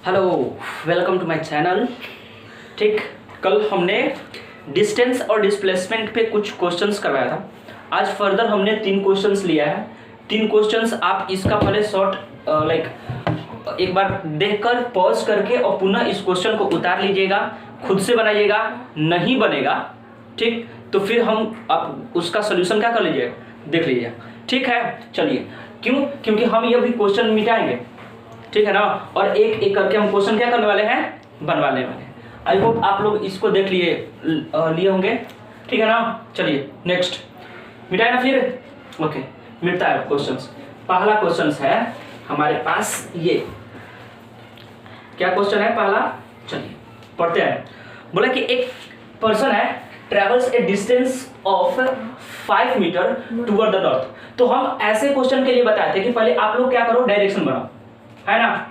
Hello, welcome to my channel. ठीक, कल हमने डिस्टेंस और डिस्प्लेसमेंट पे कुछ क्वेश्चंस करवाया था। आज फर्दर हमने 3 क्वेश्चंस लिया है। 3 क्वेश्चंस आप इसका पहले शॉर्ट एक बार देखकर पॉज करके और पुनः इस क्वेश्चन को उतार लीजिएगा, खुद से बनाइएगा। नहीं बनेगा ठीक तो फिर हम आप उसका सोल्यूशन क्या कर लीजिएगा, देख लीजिएगा। ठीक है, चलिए। क्यों? क्योंकि हम ये भी क्वेश्चन मिटाएंगे, ठीक है ना। और एक एक करके हम क्वेश्चन क्या करने वाले हैं, बनवाने वाले हैं। आई होप आप लोग इसको देख लिए होंगे, ठीक है ना। चलिए नेक्स्ट मिटाए ना फिर। ओके, मिटता है क्वेश्चंस। पहला क्वेश्चन है हमारे पास, ये क्या क्वेश्चन है पहला, चलिए पढ़ते हैं। बोला कि एक पर्सन है, travels a distance of 5 metre toward the north. तो हम ऐसे क्वेश्चन के लिए बताए थे कि पहले आप लोग क्या करो, डायरेक्शन बनाओ, है ना।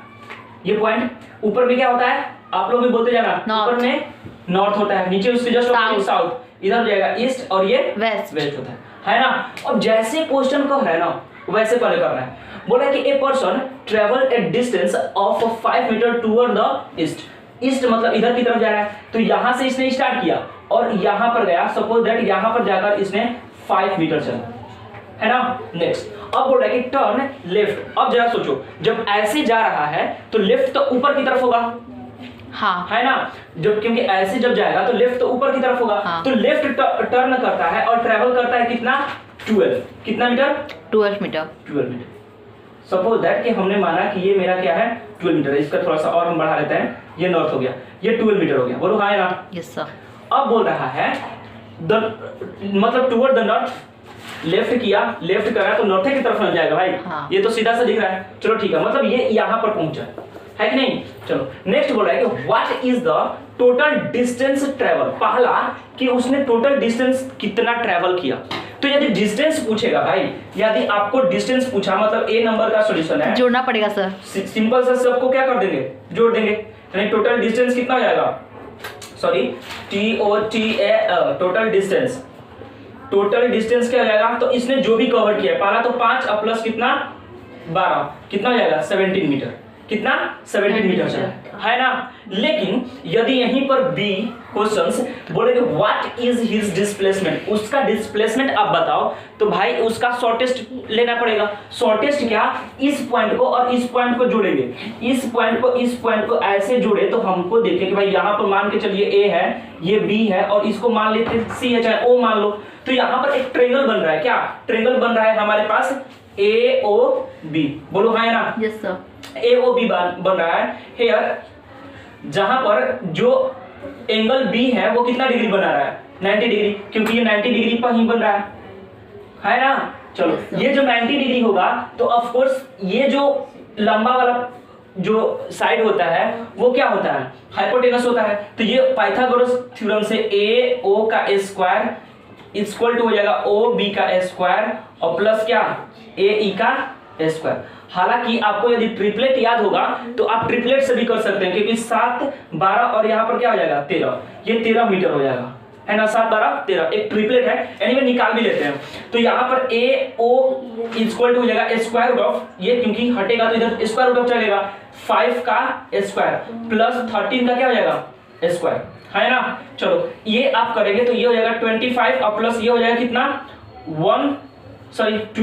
ये पॉइंट ऊपर में क्या होता है, आप लोग भी बोलते जाना, ऊपर में नॉर्थ होता है, नीचे उसके जस्ट साउथ, इधर हो जाएगा ईस्ट और ये वेस्ट होता है ना। अब जैसे क्वेश्चन को है ना वैसे पहले करना है। बोला कि a person travel a distance of 5 metre toward the east. East मतलब इधर की तरफ जा रहा है, तो यहां से इसने स्टार्ट किया और यहां पर गया। सपोज दैट यहां पर जाकर इसने 5 मीटर चला, है ना। नेक्स्ट अब बोल रहा है कि टर्न लेफ्ट। अब जरा सोचो, जब ऐसे जा रहा है तो लेफ्ट तो ऊपर की तरफ होगा, हाँ, है ना। जब क्योंकि ऐसे जब जाएगा तो लेफ्ट तो ऊपर की तरफ होगा, हाँ। तो लेफ्ट टर्न करता है और ट्रेवल करता है कितना, 12 कितना metre, 12 metre. 12 metre. Suppose that कि हमने माना कि ये मेरा क्या है 12 मीटर है, इसका थोड़ा सा और हम बढ़ा लेते हैं, ये नॉर्थ हो गया, ये 12 मीटर हो गया। बोलो हाँ ना। Yes sir. अब बोल रहा है मतलब टुवर्ड द नॉर्थ, लेफ्ट किया, लेफ्ट करा तो नॉर्थ की तरफ जाएगा भाई, हाँ। ये तो सीधा सा दिख रहा है। चलो ठीक है, मतलब ये यहां पर पहुंचा है कि नहीं। चलो नेक्स्ट बोल रहा है कि what is the total distance travel. पहला कि उसने टोटल डिस्टेंस कितना ट्रेवल किया। तो यदि डिस्टेंस पूछेगा भाई, यदि आपको डिस्टेंस पूछा मतलब ए नंबर का सॉल्यूशन है, जोड़ना पड़ेगा सर। सिंपल सा सबको क्या कर देंगे, जोड़ देंगे। यानी टोटल डिस्टेंस कितना हो जाएगा, sorry total distance, total distance क्या हो जाएगा। तो इसने जो भी कवर किया, पहला तो 5 और प्लस कितना 12, कितना हो जाएगा 17 मीटर, कितना 17 मीटर चला, है ना। लेकिन यदि यहीं पर बी क्वेश्चंस बोलेंगे व्हाट इज हिज डिस्प्लेसमेंट, उसका डिस्प्लेसमेंट आप बताओ, तो भाई उसका शॉर्टेस्ट लेना पड़ेगा। शॉर्टेस्ट क्या, इस पॉइंट को और इस पॉइंट को जोड़ेंगे, इस पॉइंट को ऐसे जोड़े तो हमको देखे कि भाई यहाँ पर मान के चलिए ए है, ये बी है और इसको मान लेते सी है, चाहे ओ मान लो। तो यहाँ पर एक ट्रायंगल बन रहा है, क्या ट्रायंगल बन रहा है हमारे पास, ए ओ बी। बोलो हाँ ना। Yes sir. AOB बन रहा है हेयर, जहां पर जो एंगल B है वो कितना डिग्री बना रहा है, 90 डिग्री, क्योंकि ये 90 डिग्री पर ही बन रहा है ना। चलो yes, ये जो 90 डिग्री होगा तो ऑफ कोर्स ये जो लंबा वाला जो साइड होता है वो क्या होता है, हाइपोटेनस होता है। तो ये पाइथागोरस थ्योरम से AO का स्क्वायर इक्वल टू हो जाएगा OB का स्क्वायर और प्लस क्या AE का स्क्वायर। हालांकि आपको यदि ट्रिपलेट याद होगा तो आप ट्रिपलेट से भी कर सकते हैं, क्योंकि 7, 12 और यहाँ पर क्या हो जाएगा 13, ये 13 मीटर हो जाएगा, है ना। 7, 12, 13 एक ट्रिपलेट है, एनीवे निकाल भी लेते हैं। तो यहाँ पर AO इक्वल टू हो जाएगा स्क्वायर रूट ऑफ, ये क्योंकि हटेगा तो इधर स्क्वायर रूट ऑफ चलेगा, 5 का स्क्वायर प्लस 13 का क्या हो जाएगा स्क्वायर, है ना। चलो ये आप करेंगे तो ये हो जाएगा 25 और प्लस ये हो जाएगा कितना 12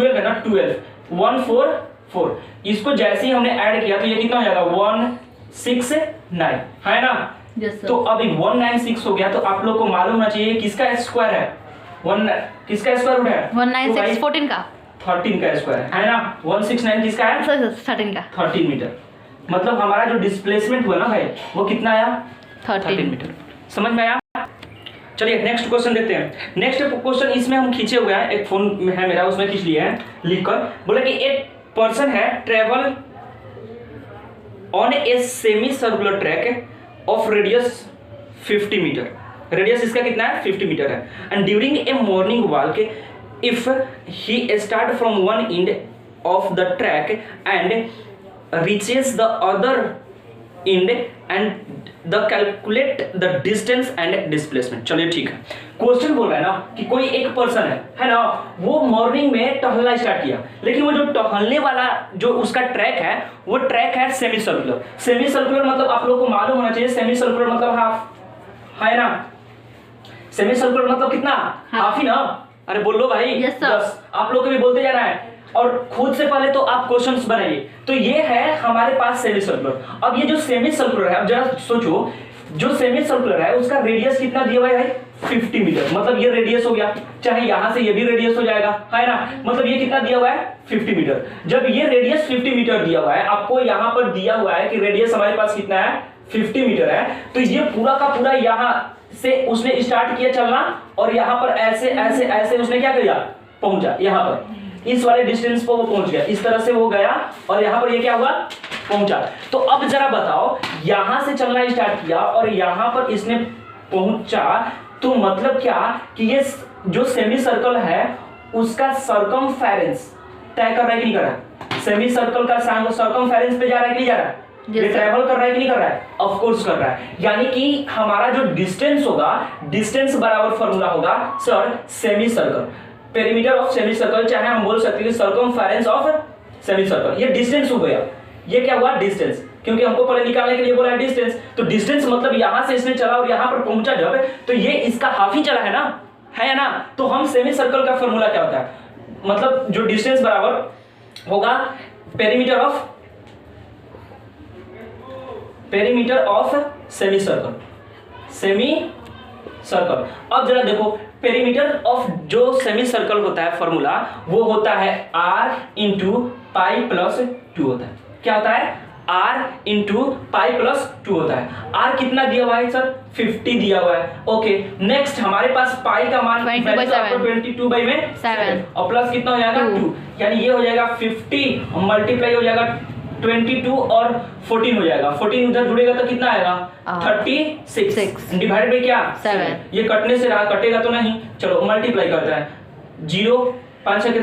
है ना, 144। इसको जैसे ही हमने ऐड किया तो ये कितना हो जाएगा 169, है ना। yes, तो अभी 196 हो गया, तो आप लोग को मालूम होना चाहिए किसका स्क्वायर है, किसका स्क्वायर रूट है 196 14 का 13 का स्क्वायर है ना। 169 किसका है, 13 का 13 मीटर। मतलब हमारा जो डिस्प्लेसमेंट हुआ ना भाई वो कितना आया 13 मीटर। समझ में आया। चलिए नेक्स्ट क्वेश्चन देखते हैं। नेक्स्ट क्वेश्चन इसमें हम खींचे हुए हैं, एक फोन में है मेरा, उसमें खींच लिए हैं लिखकर। बोला कि एक पर्सन है travel on a semi circular track of radius 50 metre, radius इसका कितना है 50 मीटर है। And during a morning walk if he start from one end of the track and reaches the other end and the calculate the distance and displacement. चलिए ठीक है, question बोल रहा है ना कि कोई एक पर्सन है ना, वो मॉर्निंग में टहलना स्टार्ट किया, लेकिन वो जो टहलने वाला जो उसका ट्रैक है वो ट्रैक है सेमी सर्कुलर। सेमी सर्कुलर मतलब आप लोग को मालूम होना चाहिए, सेमी सर्कुलर मतलब हाफ है ना, सेमी सर्कुलर मतलब कितना, हाफ ही ना। अरे बोल लो भाई, yes, बस आप लोग को भी बोलते जाना है और खुद से पहले तो आप क्वेश्चंस बनाइए। तो ये है हमारे पास सेमी सर्कुलर। अब ये जो सेमी सर्कुलर है, अब जरा सोचो, जो सेमी सर्कुलर है उसका रेडियस कितना दिया हुआ है भाई, 50 मीटर। मतलब ये रेडियस हो गया, चाहे यहां से ये भी रेडियस हो जाएगा, है ना। मतलब ये कितना दिया हुआ है, 50 मीटर। जब ये रेडियस 50 मीटर दिया हुआ है, आपको यहां पर दिया हुआ है कि रेडियस हमारे पास कितना है, 50 मीटर है, तो ये पूरा का पूरा यहां से उसने स्टार्ट किया चलना और यहां पर ऐसे ऐसे ऐसे उसने क्या किया, पहुंचा यहां पर, इस वाले डिस्टेंस पर वो पहुंच गया, इस तरह से वो गया और यहां पर ये क्या हुआ, पहुंचा। तो अब जरा बताओ, यहां से चलना स्टार्ट किया और यहां पर इसने पहुंचा, तो मतलब क्या कि ये जो सेमी सर्कल है उसका सर्कमफेरेंस तय कर रहा है कि नहीं कर रहा है, सेमी सर्कल का सर्कमफेरेंस पे जा रहा है कि नहीं जा रहा है, ये ट्रैवल कर रहा है कि नहीं कर रहा है, ऑफ कोर्स कर रहा है। यानी कि हमारा जो डिस्टेंस होगा, डिस्टेंस बराबर फॉर्मूला होगा sir semi circle, perimeter of semi circle, चाहे हम बोल सकते हैं सर्कमफेरेंस ऑफ सेमी सर्कल। ये डिस्टेंस हो गया, ये क्या हुआ, डिस्टेंस, क्योंकि हमको पहले निकालने के लिए बोला है डिस्टेंस। तो डिस्टेंस मतलब यहां से इसने चला और यहां पर पहुंचा जब, तो ये इसका हाफ ही चला है ना, है ना। तो हम सेमी सर्कल का फॉर्मूला क्या होता है, मतलब जो डिस्टेंस बराबर होगा perimeter of semi circle, semi circle. अब जरा देखो, पेरीमीटर ऑफ जो सेमी सर्कल होता है फॉर्मूला, वो होता है r इंटू पाई प्लस 2 होता है। क्या होता है, r इंटू पाई प्लस 2 होता है। r कितना दिया हुआ है सर, 50 दिया हुआ है। ओके, नेक्स्ट हमारे पास पाई का मान 22/7 और प्लस कितना हो जाएगा 2, यानी ये हो जाएगा 50 मल्टीप्लाई हो जाएगा 22 और 14 हो जाएगा, 14 उधर जुड़ेगा तो कितना आएगा 36 डिवाइडेड बाय क्या 7। ये कटने से रहा, कटेगा तो नहीं, चलो मल्टीप्लाई करता है, 0 5 के,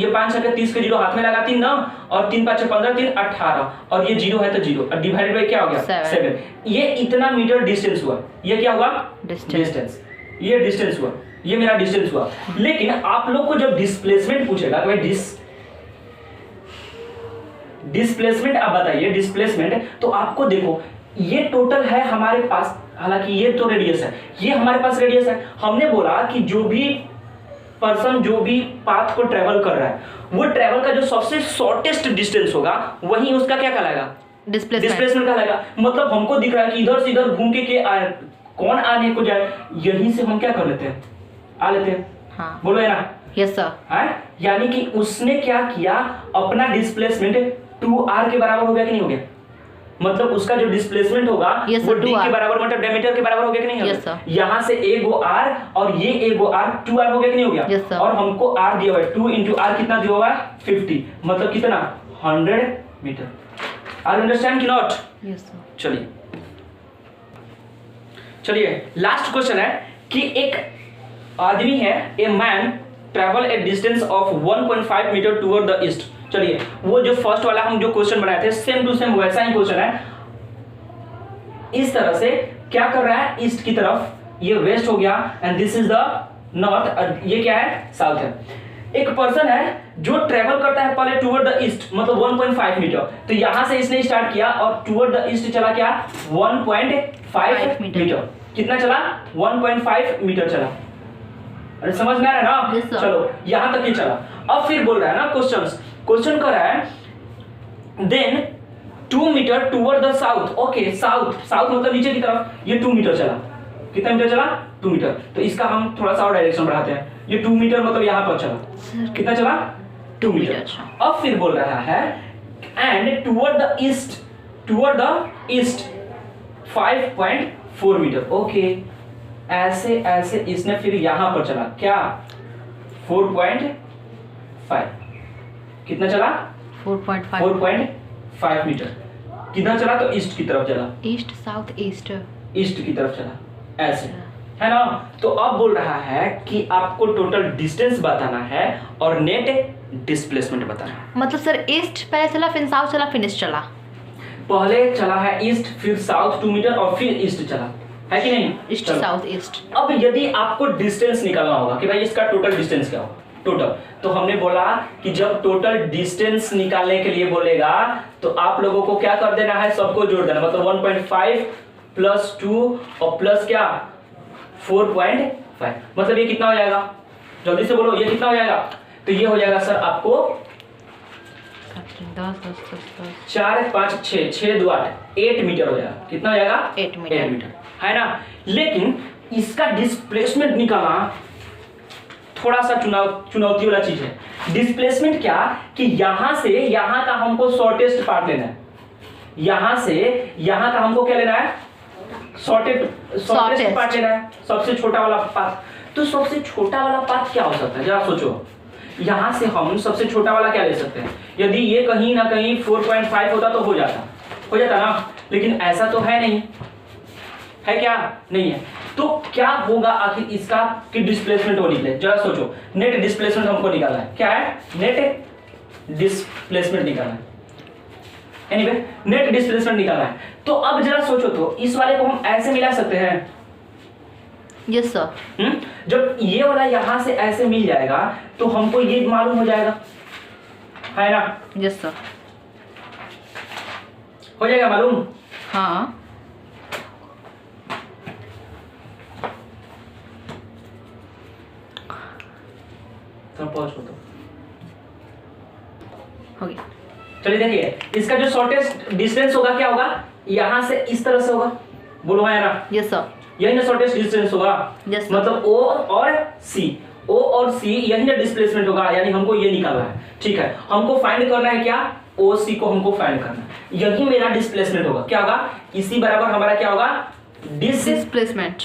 ये 5 के 30 के 0 हाथ में लगा 3 ना, और 3 5 15 3 18 और ये 0 है तो 0 और डिवाइडेड बाय क्या हो गया 7। ये इतना मीटर डिस्टेंस हुआ, ये क्या हुआ डिस्टेंस, ये डिस्टेंस हुआ, ये मेरा डिस्टेंस हुआ। लेकिन आप लोग को जब डिस्प्लेसमेंट पूछेगा तो भाई डिस्प्लेसमेंट आप बताइए, डिस्प्लेसमेंट तो आपको देखो ये टोटल है हमारे पास, हालांकि ये तो रेडियस है, ये हमारे पास रेडियस है। हमने बोला कि जो भी पर्सन जो भी पाथ को ट्रेवल कर रहा है, वो ट्रेवल का जो सबसे शॉर्टेस्ट डिस्टेंस होगा वही उसका क्या कहलाएगा, डिस्प्लेसमेंट कहलाएगा। मतलब हमको दिख रहा है कि इधर से इधर घूम के कौन आने को जाए, यहीं से हम क्या कर लेते हैं, आ लेते हैं। हाँ। बोलो है ना, यस सर। है, यानी कि उसने क्या किया, अपना डिस्प्लेसमेंट 2r के बराबर हो गया कि नहीं हो गया, मतलब उसका जो डिस्प्लेसमेंट होगा वो d के बराबर, मतलब डायमीटर के बराबर हो गया कि नहीं हो गया। यहां से a गो r और ये a गो r 2r हो गया कि नहीं हो गया। और हमको r दिया हुआ है 2 into r कितना दिया हुआ है 50, मतलब कितना 100 मीटर। आर अंडरस्टैंड कि नॉट, यस सर। चलिए लास्ट क्वेश्चन है कि एक आदमी है, a man travel a distance of 1.5 metre toward the east. चलिए वो जो फर्स्ट वाला हम जो क्वेश्चन बनाए थे सेम टू सेम वैसा ही क्वेश्चन है, इस तरह से क्या कर रहा है, ईस्ट की तरफ, ये वेस्ट हो गया and this is the north, ये क्या है साउथ है। एक पर्सन है जो ट्रेवल करता है पहले टुवर्ड द ईस्ट, मतलब 1.5 मीटर, तो यहां से इसने स्टार्ट किया और टुवर्ड द ईस्ट चला क्या 1.5 मीटर, कितना चला 1.5 मीटर चला। अरे समझ में आ रहा है ना, yes, चलो यहां तक ही चला। अब फिर बोल रहा है ना क्वेश्चन कर रहा है then 2 metre toward the south. Okay, south मतलब नीचे की तरफ, ये 2 मीटर चला, कितना मीटर चला 2 मीटर, तो इसका हम थोड़ा सा और डायरेक्शन बढ़ाते हैं, ये 2 मीटर मतलब यहां पर चला, कितना चला 2 मीटर। अब फिर बोल रहा है and toward the east 5.4 metre. Okay, ऐसे ऐसे इसने फिर यहां पर चला क्या 4.5, कितना चला 4.5 मीटर, किधर चला तो ईस्ट की तरफ चला, ईस्ट साउथ ईस्ट की तरफ चला, ऐसे है ना। तो अब बोल रहा है कि आपको टोटल डिस्टेंस बताना है और नेट डिस्प्लेसमेंट बताना है। मतलब सर ईस्ट पहले चला फिर साउथ चला फिर ईस्ट चला, पहले चला है ईस्ट, फिर साउथ 2 मीटर और फिर ईस्ट चला है कि नहीं? ईस्ट चलो। South east. अब यदि आपको डिस्टेंस निकालना होगा कि भाई इसका टोटल डिस्टेंस क्या होगा, टोटल, तो हमने बोला कि जब टोटल डिस्टेंस निकालने के लिए बोलेगा तो आप लोगों को क्या कर देना है, सबको जोड़ देना, मतलब 1.5 प्लस 2 और प्लस क्या 4.5, मतलब ये कितना हो जाएगा, जल्दी से बोलो, ये कितना हो जाएगा? तो ये हो जाएगा सर आपको 4 5 6 2 8 8 मीटर हो जाएगा। कितना हो जाएगा? 8 मीटर। 8 मीटर है ना। लेकिन इसका डिस्प्लेसमेंट निकालना थोड़ा सा चुनौती वाला चीज है। डिस्प्लेसमेंट क्या कि यहां से यहां का हमको शॉर्टेस्ट पार्ट लेना है, यहां से यहां का हमको क्या लेना है, शॉर्टेस्ट पार्ट लेना है, सबसे छोटा वाला पार्ट। तो सबसे छोटा वाला पार्ट क्या हो सकता है, जरा सोचो। यहां से हम सबसे छोटा वाला क्या ले सकते हैं, यदि ये कहीं ना कहीं 4.5 होता तो हो जाता ना, लेकिन ऐसा तो है नहीं, है क्या? नहीं है। तो क्या होगा आखिर इसका कि डिस्प्लेसमेंट वो निकले, जरा सोचो। नेट डिस्प्लेसमेंट हमको निकालना है, क्या है? नेट डिस्प्लेसमेंट निकालना है, एनीवे नेट डिस्प्लेसमेंट निकालना है। तो अब जरा सोचो, तो इस वाले को हम ऐसे मिला सकते हैं? Yes sir. जब ये वाला यहां से ऐसे मिल जाएगा तो हमको ये मालूम हो जाएगा, है ना? Yes sir. हो जाएगा मालूम? हाँ। पॉज हो तो हो गया। चलिए देखिए, इसका जो शॉर्टेस्ट डिस्टेंस होगा क्या होगा, यहां से इस तरह से होगा, बोलो है ना? Yes sir. यही ना शॉर्टेस्ट डिस्टेंस होगा, yes, मतलब O और C, O और C यही ना डिस्प्लेसमेंट होगा, यानी हमको ये निकालना है। ठीक है, हमको फाइंड करना है क्या, OC को हमको फाइंड करना है, यही मेरा डिस्प्लेसमेंट होगा। क्या होगा? इसी बराबर हमारा क्या होगा, डिस्प्लेसमेंट।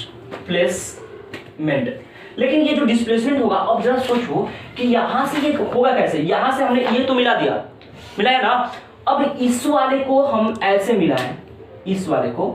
लेकिन ये जो डिस्प्लेसमेंट होगा, अब जरा सोचो कि यहां से ये होगा कैसे, यहां से हमने ये तो मिलाया ना, अब इस वाले को हम ऐसे मिलाएं, इस वाले को,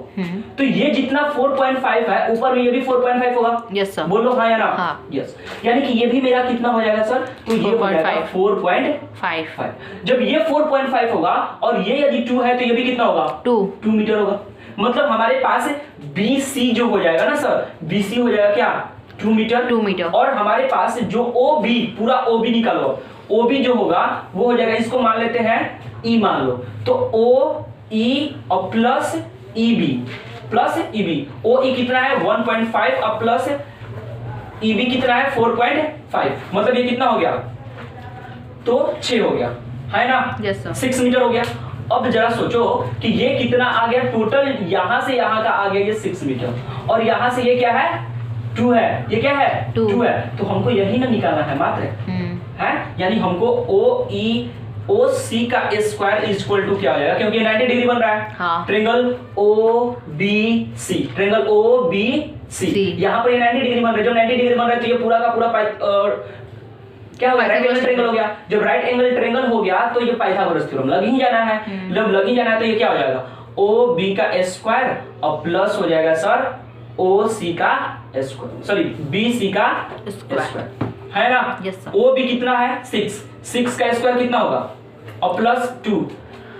तो ये जितना 4.5 है ऊपर में ये भी 4.5 होगा। Yes sir. बोलो हाँ या ना? हाँ। यस, यानी कि ये भी मेरा कितना हो जाएगा सर, तो ये हो जाएगा 4.5। जब ये 4.5 होगा और ये यदि 2 है तो ये भी कितना होगा, 2 मीटर होगा। मतलब हमारे पास BC जो हो जाएगा ना सर, BC हो जाएगा क्या, 2 मीटर। और हमारे पास जो OB, पूरा OB निकालो, OB जो होगा वो हो जाएगा, इसको मान लेते हैं E मान लो, तो OE और प्लस EB, OE कितना है 1.5 और प्लस EB कितना है 4.5, मतलब ये कितना हो गया, तो 6 हो गया, है ना? Yes sir. 6 मीटर हो गया। अब जरा सोचो कि ये कितना आ गया, टोटल यहां से यहां का आ गया ये 6 मीटर, और यहां से ये क्या है, 2 है, ये क्या है, 2 है। तो हमको यही ना निकालना है मात्र, है, यानी हमको OC का स्क्वायर इज इक्वल टू क्या हो जाएगा, क्योंकि 90 डिग्री बन रहा है। हाँ। ट्रायंगल OBC, ट्रायंगल OBC, यहाँ पर ये 90 डिग्री बन रहा है। जब 90 डिग्री बन रहा है तो ये पूरा का पूरा क्या हो गया, राइट एंगल ट्रायंगल हो गया। जब राइट एंगल ट्रायंगल हो गया तो ये पाइथागोरस थ्योरम लग ही जाना है। जब लग ही जाना है तो ये क्या हो जाएगा, OB का स्क्वायर और प्लस हो जाएगा सर OC का स्क्वायर, सॉरी BC का स्क्वायर, है ना? OB कितना है 6 का स्क्वायर कितना होगा, और प्लस 2,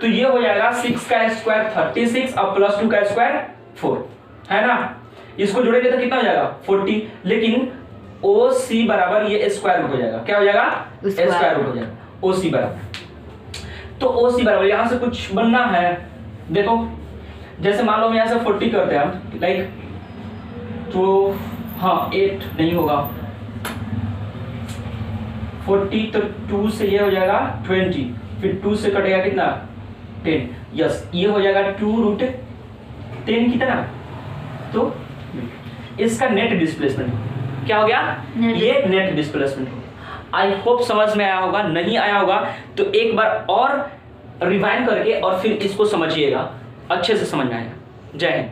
तो ये हो जाएगा 6 का स्क्वायर 36 और प्लस 2 का स्क्वायर 4, है ना? इसको जोड़ेंगे तो कितना हो जाएगा 40, लेकिन OC बराबर ये स्क्वायर रूट हो जाएगा, क्या हो जाएगा, स्क्वायर रूट हो जाएगा OC बराबर। तो OC बराबर यहां से कुछ बनना है, देखो जैसे मान लो हम यहां से 40 करते हैं हम, लाइक, तो हाँ 8 नहीं होगा 40, तो 2 से ये हो जाएगा 20, फिर 2 से कटेगा कितना 10, यस, ये हो जाएगा 2√10 कितना, तो इसका नेट डिस्प्लेसमेंट क्या हो गया, ये नेट डिस्प्लेसमेंट हो। आई होप समझ में आया होगा, नहीं आया होगा तो एक बार और रिवाइंड करके और फिर इसको समझिएगा, अच्छे से समझ में आएगा। जय हिंद।